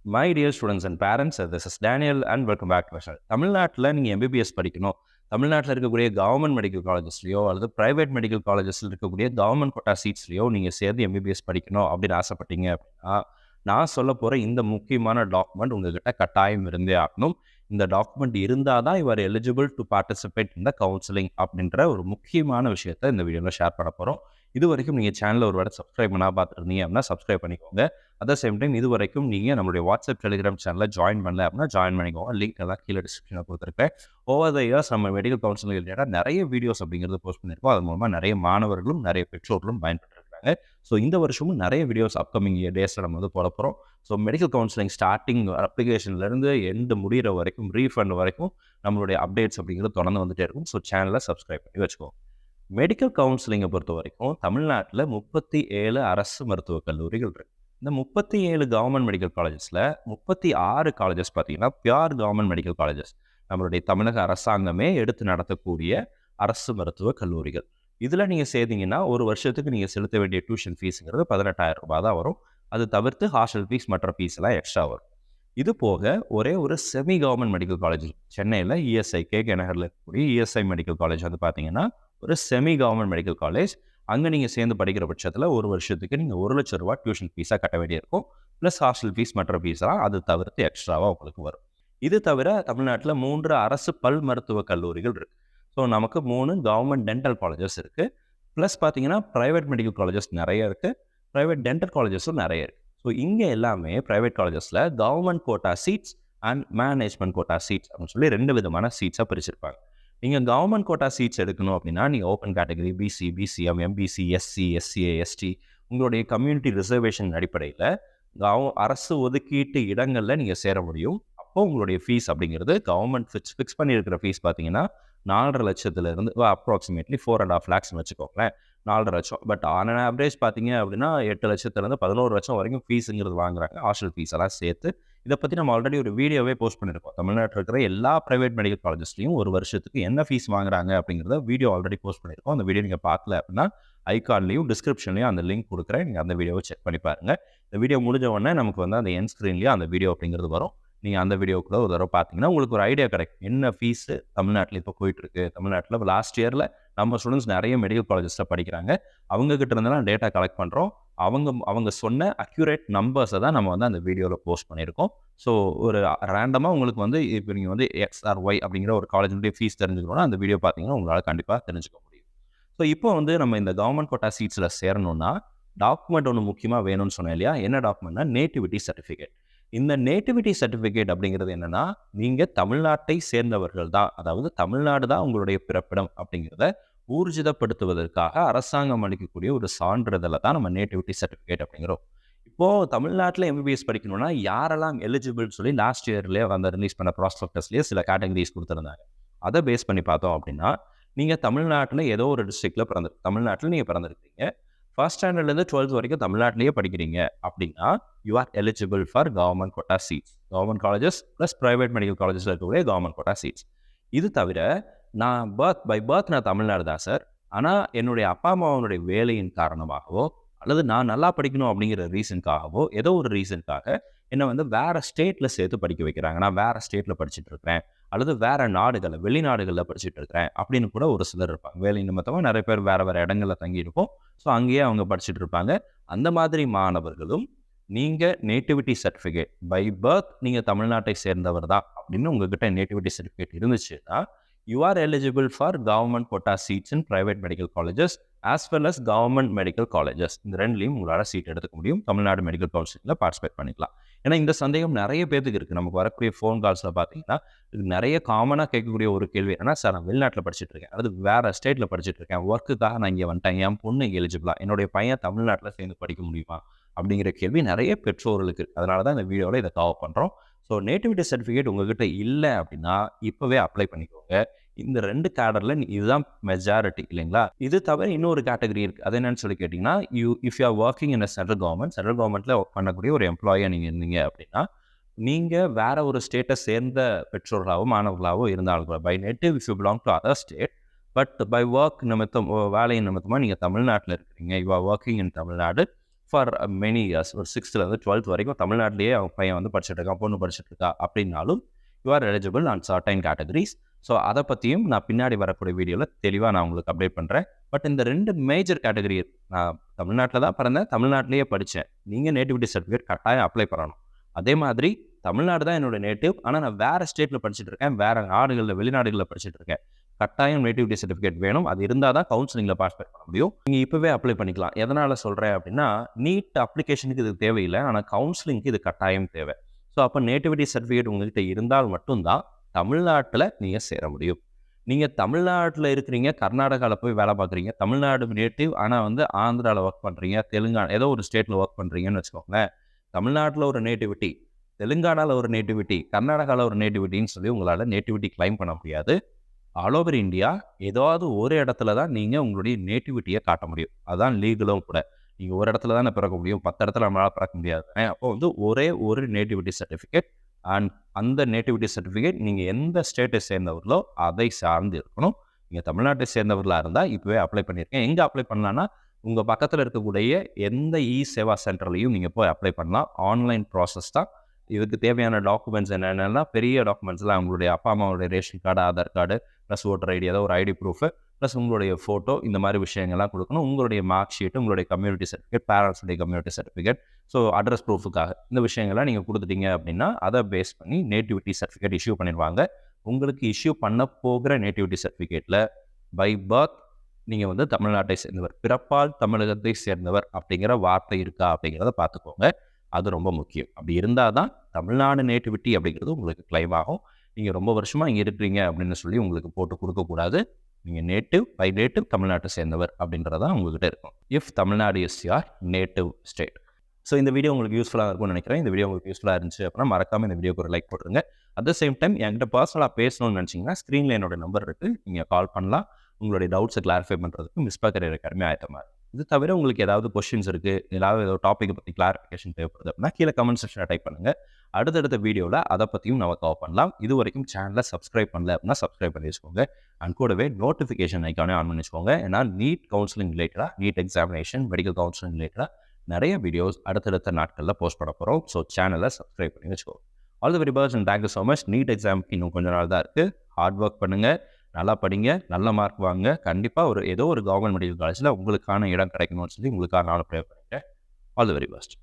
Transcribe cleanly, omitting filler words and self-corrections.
My dear students and parents, this is Daniel and welcome back to my channel. தமிழ்நாட்டில் நீங்கள் MBBS படிக்கணும், தமிழ்நாட்டில் இருக்கக்கூடிய கவர்மெண்ட் மெடிக்கல் காலேஜஸ்லையோ அல்லது ப்ரைவேட் மெடிக்கல் காலேஜஸில் இருக்கக்கூடிய கவர்மெண்ட் கோட்டா சீட்ஸ்லையோ நீங்கள் சேர்ந்து எம்பிபிஎஸ் படிக்கணும் அப்படின்னு ஆசைப்பட்டீங்க அப்படின்னா, நான் சொல்ல போகிற இந்த முக்கியமான டாக்குமெண்ட் உங்கள்கிட்ட கட்டாயம் இருந்தே ஆகணும். இந்த டாக்குமெண்ட் இருந்தால் தான் யூஆர் எலிஜிபிள் டு பார்ட்டிசிபேட் இந்த கவுன்சிலிங் அப்படின்ற ஒரு முக்கியமான விஷயத்தை இந்த வீடியோவில் ஷேர் பண்ண போகிறோம். இது வரைக்கும் நீங்கள் சேனலில் ஒரு வேலை சப்ஸ்கிரைப் பண்ணால் பார்த்துருந்தீங்க அப்படின்னா சப்ஸ்கிரைப் பண்ணிக்கோங்க. அட் த சேம் டைம் இது வரைக்கும் நீங்கள் நம்மளுடைய வாட்ஸ்அப் டெலிகிராம் சேனலில் ஜாயின் பண்ணல அப்படின்னா ஜாயின் பண்ணிக்கோங்க. லிங்க் எல்லாம் கீழே டிஸ்கிரிப்ஷனில் கொடுத்துருக்கேன். ஓவர் த இயர்ஸ் நம்ம மெடிக்கல் கவுன்சிலிங் ரிலேட்டடாக நிறைய வீடியோஸ் அப்படிங்கிறது போஸ்ட் பண்ணியிருக்கோம். அது மூலமாக நிறைய மாணவர்களும் நிறைய பெற்றோர்களும் பயன்பட்டுருக்காங்க. ஸோ இந்த வருஷமும் நிறைய வீடியோஸ் அப்கமிங் டேஸில் நம்ம வந்து போட போகிறோம். ஸோ மெடிக்கல் கவுன்சிலிங் ஸ்டார்டிங் அப்ளிகேஷன்லேருந்து எண்டு முடிகிற வரைக்கும் ரீஃபண்ட் வரைக்கும் நம்மளுடைய அப்டேட்ஸ் அப்படிங்கிறது தொடர்ந்து வந்துகிட்டே இருக்கும். ஸோ சேனலை சப்ஸ்கிரைப் பண்ணி வச்சுக்கோங்க. மெடிக்கல் கவுன்சிலிங்கை பொறுத்த வரைக்கும் தமிழ்நாட்டில் 37 அரசு மருத்துவக் கல்லூரிகள் இருக்குது. இந்த 37 கவர்மெண்ட் மெடிக்கல் காலேஜஸில் 36 காலேஜஸ் பார்த்தீங்கன்னா பியூர் கவர்மெண்ட் மெடிக்கல் காலேஜஸ், நம்மளுடைய தமிழக அரசாங்கமே எடுத்து நடத்தக்கூடிய அரசு மருத்துவக் கல்லூரிகள். இதில் நீங்கள் சேர்ந்தீங்கன்னா ஒரு வருஷத்துக்கு நீங்கள் செலுத்த வேண்டிய டியூஷன் ஃபீஸுங்கிறது 18,000 ரூபாய் தான் வரும். அது தவிர்த்து ஹாஸ்டல் ஃபீஸ் மற்ற ஃபீஸ் எல்லாம் எக்ஸ்ட்ரா வரும். இது போக ஒரே ஒரு செமி கவர்மெண்ட் மெடிக்கல் காலேஜ் சென்னையில் இஎஸ்ஐ கே நகரில் இருக்கக்கூடிய இஎஸ்ஐ மெடிக்கல் காலேஜ் வந்து பார்த்தீங்கன்னா ஒரு செமி கவர்மெண்ட் மெடிக்கல் காலேஜ். அங்கே நீங்கள் சேர்ந்து படிக்கிற பட்சத்தில் ஒரு வருஷத்துக்கு நீங்கள் 1 லட்சம் ரூபா டியூஷன் ஃபீஸாக கட்ட வேண்டியிருக்கும். ப்ளஸ் ஹாஸ்டல் ஃபீஸ் மற்ற ஃபீஸ்லாம் அது தவிர்த்து எக்ஸ்ட்ராவாக உங்களுக்கு வரும். இது தவிர தமிழ்நாட்டில் 3 அரசு பல் மருத்துவக் கல்லூரிகள் இருக்குது. ஸோ நமக்கு 3 கவர்மெண்ட் டென்டல் காலேஜஸ் இருக்குது. ப்ளஸ் பார்த்தீங்கன்னா ப்ரைவேட் மெடிக்கல் காலேஜஸ் நிறைய இருக்குது, ப்ரைவேட் டென்டல் காலேஜஸும் நிறைய இருக்குது. ஸோ இங்கே எல்லாமே ப்ரைவேட் காலேஜஸில் government quota seats and management quota seats அப்படின்னு சொல்லி 2 விதமான சீட்ஸாக பிரிச்சிருப்பாங்க. நீங்கள் கவர்மெண்ட் கோட்டா சீட்ஸ் எடுக்கணும் அப்படின்னா நீங்கள் open category BC, BCM, MBC, SC, SCA, ST உங்களுடைய கம்யூனிட்டி ரிசர்வேஷன் அடிப்படையில் அரசு ஒதுக்கீட்டு இடங்களில் நீங்கள் சேர முடியும். அப்போ உங்களுடைய ஃபீஸ் அப்படிங்கிறது கவர்மெண்ட் ஃபிக்ஸ் பண்ணியிருக்கிற ஃபீஸ் பார்த்தீங்கன்னா 4.5 லட்சத்துலேருந்து அப்ராக்சிமேட்லி 4.5 lakhs வச்சுக்கோங்களேன். 4.5 லட்சம். பட் ஆன் அன் ஆவரேஜ் பார்த்தீங்க அப்படின்னா 8 லட்சத்துலேருந்து 11 லட்சம் வரைக்கும் ஃபீஸுங்கிறது வாங்குறாங்க, ஹாஸ்டல் ஃபீஸ் எல்லாம் சேர்த்து. இதை பற்றி நம்ம ஆல்ரெடி ஒரு வீடியோவே போஸ்ட் பண்ணியிருக்கோம். தமிழ்நாட்டில் இருக்கிற எல்லா ப்ரைவேட் மெடிக்கல் காலேஜஸ்லையும் ஒரு வருஷத்துக்கு என்ன ஃபீஸ் வாங்குறாங்க அப்படிங்கிறத வீடியோ ஆல்ரெடி போஸ்ட் பண்ணியிருக்கோம். அந்த வீடியோ நீங்கள் பார்க்கல அப்படின்னா ஐகான்லையும் டிஸ்கிரிப்ஷன்லையும் அந்த லிங்க் கொடுக்குறேன், நீங்கள் அந்த வீடியோவை செக் பண்ணி பாருங்கள். இந்த வீடியோ முடிஞ்ச உடனே நமக்கு வந்து அந்த என் ஸ்க்ரீன்லேயும் அந்த வீடியோ அப்படிங்கிறது வரும். நீங்கள் அந்த வீடியோக்குள்ள ஒரு தடவை பார்த்தீங்கன்னா உங்களுக்கு ஒரு ஐடியா கிடைக்கும் என்ன ஃபீஸு தமிழ்நாட்டில் இப்போ போயிட்டுருக்கு. தமிழ்நாட்டில் லாஸ்ட் இயரில் நம்ம ஸ்டூடெண்ட்ஸ் நிறைய மெடிக்கல் காலேஜஸில் படிக்கிறாங்க. அவங்கக்கிட்ட இருந்தெல்லாம் டேட்டா கலெக்ட் பண்ணுறோம். அவங்க சொன்ன அக்யூரேட் நம்பர்ஸை தான் நம்ம வந்து அந்த வீடியோவில் போஸ்ட் பண்ணியிருக்கோம். ஸோ ஒரு ரேண்டமாக உங்களுக்கு வந்து இப்போ நீங்கள் வந்து எக்ஸ் ஆர் ஒய் அப்படிங்கிற ஒரு காலேஜுடைய ஃபீஸ் தெரிஞ்சுக்கணும்னா அந்த வீடியோ பார்த்தீங்கன்னா உங்களால் கண்டிப்பாக தெரிஞ்சுக்க முடியும். ஸோ இப்போ வந்து நம்ம இந்த கவர்மெண்ட் கோட்டா சீட்ஸில் சேரணும்னா டாக்குமெண்ட் ஒன்று முக்கியமாக வேணும்னு சொன்னேன் இல்லையா? என்ன டாக்குமெண்ட்னா நேட்டிவிட்டி சர்டிஃபிகேட். இந்த நேட்டிவிட்டி சர்டிஃபிகேட் அப்படிங்கிறது என்னன்னா, நீங்கள் தமிழ்நாட்டை சேர்ந்தவர்கள் தான், அதாவது தமிழ்நாடு தான் உங்களுடைய பிறப்பிடம் அப்படிங்கிறத ஊர்ஜிதப்படுத்துவதற்காக அரசாங்கம் அளிக்கக்கூடிய ஒரு சான்றிதழை தான் நம்ம நேட்டிவிட்டி சர்டிஃபிகேட் அப்படிங்கிறோம். இப்போது தமிழ்நாட்டில் எம்பிபிஎஸ் படிக்கணும்னா யாரெல்லாம் எலிஜிபிள்னு சொல்லி லாஸ்ட் இயர்லேயே வந்து ரிலீஸ் பண்ண ப்ராஸ்பெக்டஸ்லேயே சில கேட்டகரிஸ் கொடுத்துருந்தாங்க. அதை பேஸ் பண்ணி பார்த்தோம் அப்படின்னா, நீங்கள் தமிழ்நாட்டில் ஏதோ ஒரு டிஸ்ட்ரிக்டில் தமிழ்நாட்டில் நீங்கள் பிறந்திருக்கீங்க, ஃபர்ஸ்ட் ஸ்டாண்டர்ட்லேருந்து 12th வரைக்கும் தமிழ்நாட்டிலேயே படிக்கிறீங்க அப்படின்னா you are eligible for government quota seats. Government colleges plus private medical காலேஜஸில் இருக்கக்கூடிய கவர்மெண்ட் கோட்டா சீட்ஸ். இது தவிர நான் பை பர்த் நான் தமிழ்நாடு தான் சார், ஆனால் என்னுடைய அப்பா அம்மாவனுடைய வேலையின் காரணமாகவோ அல்லது நான் நல்லா படிக்கணும் அப்படிங்கிற ரீசனுக்காகவோ ஏதோ ஒரு ரீசனுக்காக என்னை வந்து வேறு ஸ்டேட்டில் சேர்த்து படிக்க வைக்கிறாங்க, நான் வேறு ஸ்டேட்டில் படிச்சுட்டு இருக்கிறேன் அல்லது வேறு நாடுகளில் வெளிநாடுகளில் படிச்சுட்டு இருக்கிறேன் அப்படின்னு கூட ஒரு சிலர் இருப்பாங்க. வேலை நிமித்தமாக நிறைய பேர் வேறு இடங்களில் தங்கியிருப்போம். ஸோ அங்கேயே அவங்க படிச்சுட்டு இருப்பாங்க. அந்த மாதிரி மாணவர்களும் நீங்கள் நேட்டிவிட்டி சர்டிஃபிகேட் பை பர்த் நீங்கள் தமிழ்நாட்டை சேர்ந்தவர் தான் அப்படின்னு உங்ககிட்ட நேட்டிவிட்டி சர்டிஃபிகேட் இருந்துச்சுன்னா you are eligible for government quota seats in private medical colleges as well as government medical colleges. இந்த ரெண்டுலையும் உங்களால் சீட் எடுத்துக்க முடியும். தமிழ்நாடு மெடிக்கல் கவுன்சிலிங்கில் பார்ட்டிசிபேட் பண்ணிக்கலாம். ஏன்னா இந்த சந்தேகம் நிறைய பேருக்கு இருக்குது. நமக்கு வரக்கூடிய ஃபோன் கால்ஸில் பார்த்தீங்கன்னா இது நிறைய காமனாக கேட்கக்கூடிய ஒரு கேள்வி என்னன்னா, சார் நான் வெளிநாட்டில் படிச்சுட்டு இருக்கேன் அல்லது வேறு ஸ்டேட்டில் படிச்சுட்டு இருக்கேன், ஒர்க்குக்காக நான் இங்கே வந்துட்டேன், என் பொண்ணு எலிஜிபிளா, என்னுடைய பையன் தமிழ்நாட்டில் சேர்ந்து படிக்க முடியுமா அப்படிங்கிற கேள்வி நிறைய பெற்றோர்களுக்கு. அதனால தான் இந்த வீடியோவில் இதை கவர் பண்ணுறோம். ஸோ நேட்டிவிட்டி சர்டிஃபிகேட் உங்ககிட்ட இல்லை அப்படின்னா இப்போவே அப்ளை பண்ணிக்கோங்க. இந்த 2 கேடரில் இதுதான் மெஜாரிட்டி இல்லைங்களா? இது தவிர இன்னொரு கேட்டகரி இருக்குது. அது என்னன்னு சொல்லி கேட்டிங்கன்னா, if you are working in central கவர்மெண்ட்டில் ஒர்க் பண்ணக்கூடிய ஒரு எம்ப்ளாயாக நீங்கள் இருந்தீங்க அப்படின்னா நீங்கள் வேற ஒரு ஸ்டேட்டை சேர்ந்த பெற்றோர்களாகவோ மாணவர்களாகவோ இருந்தாலும் by native if you belong to other state but by work நிமித்தம் வேலையின் நிமித்தமாக நீங்கள் தமிழ்நாட்டில் இருக்கிறீங்க, you are working in Tamil Nadu for many years, ஒரு 6th வரைக்கும் தமிழ்நாட்டிலேயே அவன் பையன் வந்து படிச்சுட்டு இருக்கான், பொண்ணு படிச்சுட்டு இருக்கா அப்படின்னாலும் you are eligible on certain categories. So அதை பற்றியும் நான் பின்னாடி வரக்கூடிய வீடியோவில் தெளிவாக நான் உங்களுக்கு அப்டேட் பண்ணுறேன். பட் இந்த 2 மேஜர் கேட்டகரி, நான் தமிழ்நாட்டில் தான் பிறந்தேன், தமிழ்நாட்டிலேயே படித்தேன், நீங்கள் நேட்டிவிட்டி சர்டிஃபிகேட் கட்டாயம் அப்ளை பண்ணணும். அதே மாதிரி தமிழ்நாடு தான் என்னோட நேட்டிவ், ஆனால் நான் வேறு ஸ்டேட்டில் படிச்சுட்டு இருக்கேன், வேறு நாடுகளில் வெளிநாடுகளில் படிச்சுட்டு இருக்கேன், கட்டாயம் நேட்டிவிட்டி சர்டிஃபிகேட் வேணும். அது இருந்தால் தான் கவுன்சிலிங்கில் பார்ட்டிசிபேட் பண்ண முடியும். நீங்கள் இப்போவே அப்ளை பண்ணிக்கலாம். எதனால் சொல்கிறேன் அப்படின்னா, நீட் அப்ளிகேஷனுக்கு இது தேவையில்லை, ஆனால் கவுன்சிலிங்க்கு இது கட்டாயம் தேவை. ஸோ அப்போ நேட்டிவிட்டி சர்டிஃபிகேட் உங்கள்கிட்ட இருந்தால் மட்டும்தான் தமிழ்நாட்டில் நீங்கள் சேர முடியும். நீங்கள் தமிழ்நாட்டில் இருக்கிறீங்க, கர்நாடகாவில் போய் வேலை பார்க்குறீங்க, தமிழ்நாடு நேட்டிவ் ஆனால் வந்து ஆந்திராவில் ஒர்க் பண்ணுறீங்க, தெலுங்கானா ஏதோ ஒரு ஸ்டேட்டில் ஒர்க் பண்ணுறீங்கன்னு வச்சுக்கோங்களேன். தமிழ்நாட்டில் ஒரு நேட்டிவிட்டி, தெலுங்கானாவில் ஒரு நேட்டிவிட்டி, கர்நாடகாவில் ஒரு நேட்டிவிட்டின்னு சொல்லி உங்களால் நேட்டிவிட்டி கிளைம் பண்ண முடியாது. ஆல் ஓவர் இந்தியா ஏதாவது ஒரு இடத்துல தான் நீங்கள் உங்களுடைய நேட்டிவிட்டியை காட்ட முடியும். அதுதான் லீகலும் கூட. நீங்கள் ஒரு இடத்துல தானே பிறக்க முடியும், 10 இடத்துல நம்மளால் பிறக்க முடியாது. அப்போ வந்து ஒரே ஒரு நேட்டிவிட்டி சர்டிஃபிகேட், அண்ட் அந்த நேட்டிவிட்டி சர்டிஃபிகேட் நீங்கள் எந்த ஸ்டேட்டை சேர்ந்தவர்களோ அதை சார்ந்து இருக்கணும். நீங்கள் தமிழ்நாட்டை சேர்ந்தவர்களாக இருந்தால் இப்போவே அப்ளை பண்ணியிருக்கேன். எங்கே அப்ளை பண்ணலான்னா, உங்கள் பக்கத்தில் இருக்கக்கூடிய எந்த சேவா சென்டர்லையும் நீங்கள் போய் அப்ளை பண்ணலாம். ஆன்லைன் ப்ராசஸ் தான். இதுக்கு தேவையான டாக்குமெண்ட்ஸ் என்னென்னா, பெரிய டாக்குமெண்ட்ஸ்லாம் உங்களுடைய அப்பா அம்மாவுடைய ration card, Aadhaar card, plus voter ID, ஏதோ ஒரு ஐடி ப்ரூஃபு, ப்ளஸ் உங்களுடைய ஃபோட்டோ, இந்த மாதிரி விஷயங்கள்லாம் கொடுக்கணும். உங்களுடைய மார்க் ஷீட்டு, உங்களுடைய கம்யூனிட்டி சர்டிஃபிகேட், பேரண்ட்ஸுடைய கம்யூனிட்டி சர்டிஃபிகேட், ஸோ அட்ரஸ் ப்ரூஃபுக்காக இந்த விஷயங்கள்லாம் நீங்கள் கொடுத்துட்டீங்க அப்படின்னா, அதை பேஸ் பண்ணி நேட்டிவிட்டி சர்டிஃபிகேட் இஷ்யூ பண்ணிடுவாங்க. உங்களுக்கு இஷ்யூ பண்ண போகிற நேட்டிவிட்டி சர்டிஃபிகேட்டில் பை பர்த் நீங்கள் வந்து தமிழ்நாட்டை சேர்ந்தவர், பிறப்பால் தமிழகத்தை சேர்ந்தவர் அப்படிங்கிற வார்த்தை இருக்கா அப்படிங்கிறத பார்த்துக்கோங்க. அது ரொம்ப முக்கியம். அப்படி இருந்தால் தான் தமிழ்நாடு நேட்டிவிட்டி அப்படிங்கிறது உங்களுக்கு கிளைம் ஆகும். நீங்கள் ரொம்ப வருஷமாக இங்கே இருக்கிறீங்க அப்படின்னு சொல்லி உங்களுக்கு போட்டு கொடுக்கக்கூடாது. நீங்கள் நேட்டிவ் பை நேட்டிவ் தமிழ்நாட்டை சேர்ந்தவர் அப்படின்றதான் உங்கள்கிட்ட இருக்கும். இஃப் தமிழ்நாடு இஸ் யார் நேட்டிவ் ஸ்டேட். ஸோ இந்த வீடியோ உங்களுக்கு யூஸ்ஃபுல்லாக இருக்கும்னு நினைக்கிறேன். இந்த வீடியோ உங்களுக்கு யூஸ்ஃபுல்லாக இருந்துச்சு அப்படின்னா மறக்காமல் இந்த வீடியோக்கு ஒரு லைக் போட்டுருங்க. அட் த சேம் டைம் என்கிட்ட பர்சனலாக பேசணும்னு நினச்சிங்கன்னா ஸ்க்ரீனில் என்னோட நம்பர் இருக்குது, நீங்கள் கால் பண்ணலாம். உங்களுடைய டவுட்ஸை கிளாரிஃபை பண்ணுறதுக்கு மிஸ்பா கரியர் அகாடமி ஆயத்தமாக. இது தவிர உங்களுக்கு ஏதாவது கொஸ்டின்ஸ் இருக்குது, ஏதாவது டாப்பிக்கை பற்றி கிளாரிஃபிகேஷன் தேவைப்படுது அப்படின்னா கீழே கமெண்ட் செக்ஷனில் டைப் பண்ணுங்கள். அடுத்தடுத்த வீடியோவில் அதை பற்றியும் நம்ம கவர் பண்ணலாம். இது வரைக்கும் சேனலை சப்ஸ்கிரைப் பண்ணல அப்படின்னா சப்ஸ்கிரைப் பண்ணி வச்சுக்கோங்க. அண்ட் கூடவே நோட்டிஃபிகேஷன் ஐக்கானே ஆன் பண்ணி வச்சுக்கோங்க. ஏன்னா நீட் கவுன்சிலிங் ரிலேட்டடாக, நீட் எக்ஸாமினேஷன், மெடிக்கல் கவுன்சிலிங் ரிலேட்டடாக நிறைய வீடியோஸ் அடுத்தடுத்த நாட்களில் போஸ்ட் பண்ண போகிறோம். ஸோ சேனலை சப்ஸ்கிரைப் பண்ணி வச்சுக்கோங்க. All the very best and thank you so much. NEET எக்ஸாமுக்கு இன்னும் கொஞ்ச நாள் தான் இருக்குது. ஹார்ட் ஒர்க் பண்ணுங்கள், நல்லா படிங்க, நல்ல மார்க் வாங்க. கண்டிப்பாக ஏதோ ஒரு கவர்மெண்ட் மெடிக்கல் காலேஜில் உங்களுக்கான இடம் கிடைக்கணும்னு சொல்லி உங்களுக்காக நானும் ப்ரே பண்ணிட்டேன். All the very best.